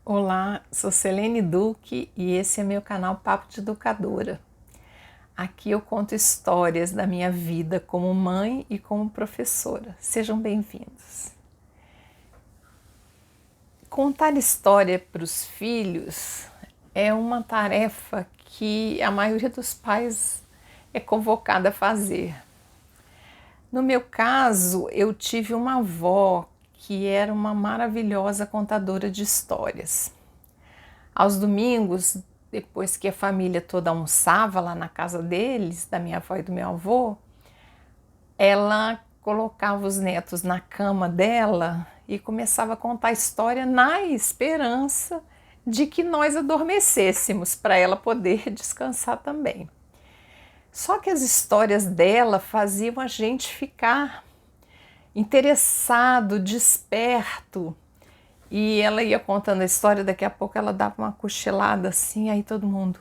Olá, sou Selene Duque e esse é meu canal Papo de Educadora. Aqui eu conto histórias da minha vida como mãe e como professora. Sejam bem-vindos. Contar história para os filhos é uma tarefa que a maioria dos pais é convocada a fazer. No meu caso, eu tive uma avó que era uma maravilhosa contadora de histórias. Aos domingos, depois que a família toda almoçava lá na casa deles, da minha avó e do meu avô, ela colocava os netos na cama dela e começava a contar a história na esperança de que nós adormecêssemos para ela poder descansar também. Só que as histórias dela faziam a gente ficar interessado, desperto. E ela ia contando a história, daqui a pouco ela dava uma cochilada assim, aí todo mundo,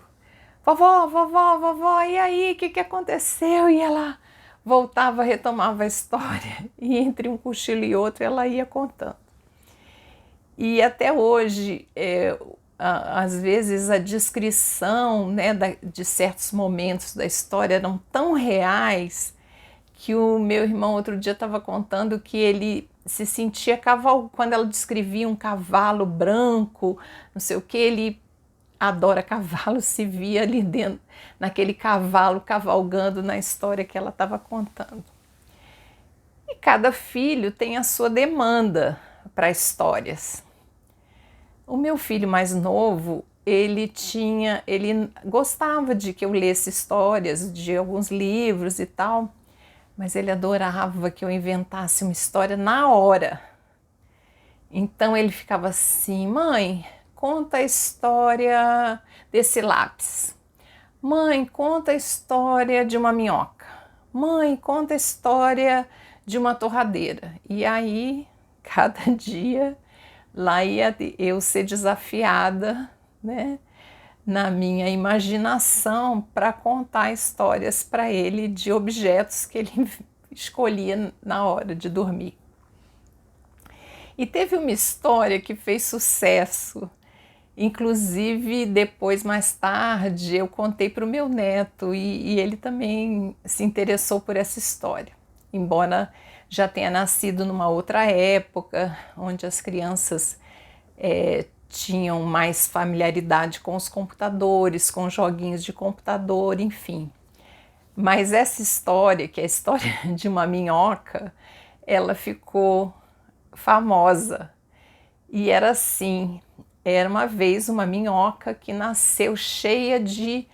vovó, vovó, vovó, e aí, o que aconteceu? E ela voltava, retomava a história, e entre um cochilo e outro ela ia contando. E até hoje, às vezes a descrição, né, de certos momentos da história eram tão reais que o meu irmão outro dia estava contando que ele se sentia quando ela descrevia um cavalo branco, não sei o que, ele adora cavalo, se via ali dentro, naquele cavalo cavalgando na história que ela estava contando. E cada filho tem a sua demanda para histórias. O meu filho mais novo, ele gostava de que eu lesse histórias de alguns livros e tal, mas ele adorava que eu inventasse uma história na hora. Então ele ficava assim, mãe, conta a história desse lápis. Mãe, conta a história de uma minhoca. Mãe, conta a história de uma torradeira. E aí, cada dia, lá ia eu ser desafiada, né, na minha imaginação para contar histórias para ele de objetos que ele escolhia na hora de dormir. E teve uma história que fez sucesso, inclusive depois, mais tarde, eu contei para o meu neto e ele também se interessou por essa história, embora já tenha nascido numa outra época, onde as crianças tinham mais familiaridade com os computadores, com joguinhos de computador, enfim. Mas essa história, que é a história de uma minhoca, ela ficou famosa. E era assim, era uma vez uma minhoca que nasceu cheia de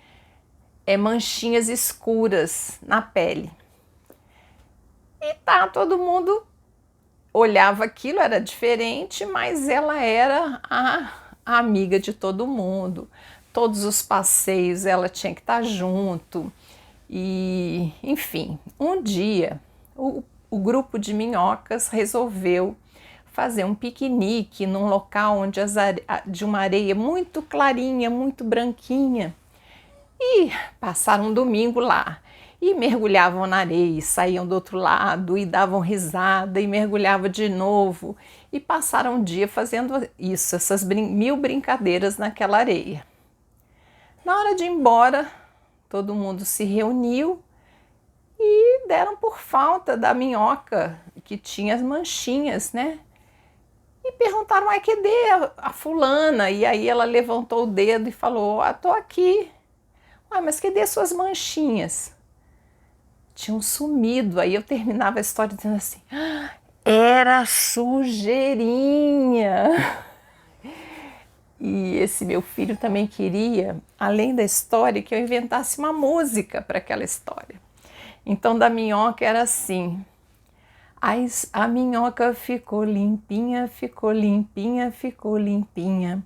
manchinhas escuras na pele. E todo mundo olhava aquilo, era diferente, mas ela era a amiga de todo mundo. Todos os passeios ela tinha que estar junto. E, enfim, um dia o grupo de minhocas resolveu fazer um piquenique num local onde de uma areia muito clarinha, muito branquinha. E passaram um domingo lá. E mergulhavam na areia, saíam do outro lado e davam risada e mergulhavam de novo. E passaram um dia fazendo isso, essas mil brincadeiras naquela areia. Na hora de ir embora, todo mundo se reuniu e deram por falta da minhoca que tinha as manchinhas, né? E perguntaram, cadê a fulana? E aí ela levantou o dedo e falou, tô aqui. Mas cadê suas manchinhas? Tinham sumido. Aí eu terminava a história dizendo assim, era sujeirinha. E esse meu filho também queria, além da história, que eu inventasse uma música para aquela história. Então da minhoca era assim, a minhoca ficou limpinha, ficou limpinha, ficou limpinha.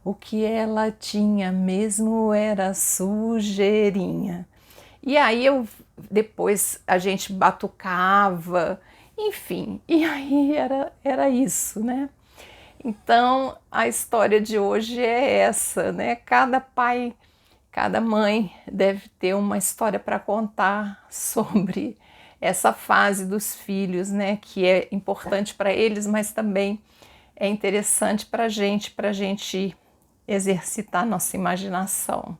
O que ela tinha mesmo era sujeirinha. E aí depois a gente batucava, enfim, e aí era isso, né? Então a história de hoje é essa, né? Cada pai, cada mãe deve ter uma história para contar sobre essa fase dos filhos, né? Que é importante para eles, mas também é interessante para gente exercitar nossa imaginação,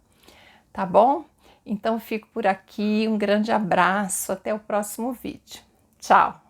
tá bom? Então fico por aqui, um grande abraço, até o próximo vídeo. Tchau!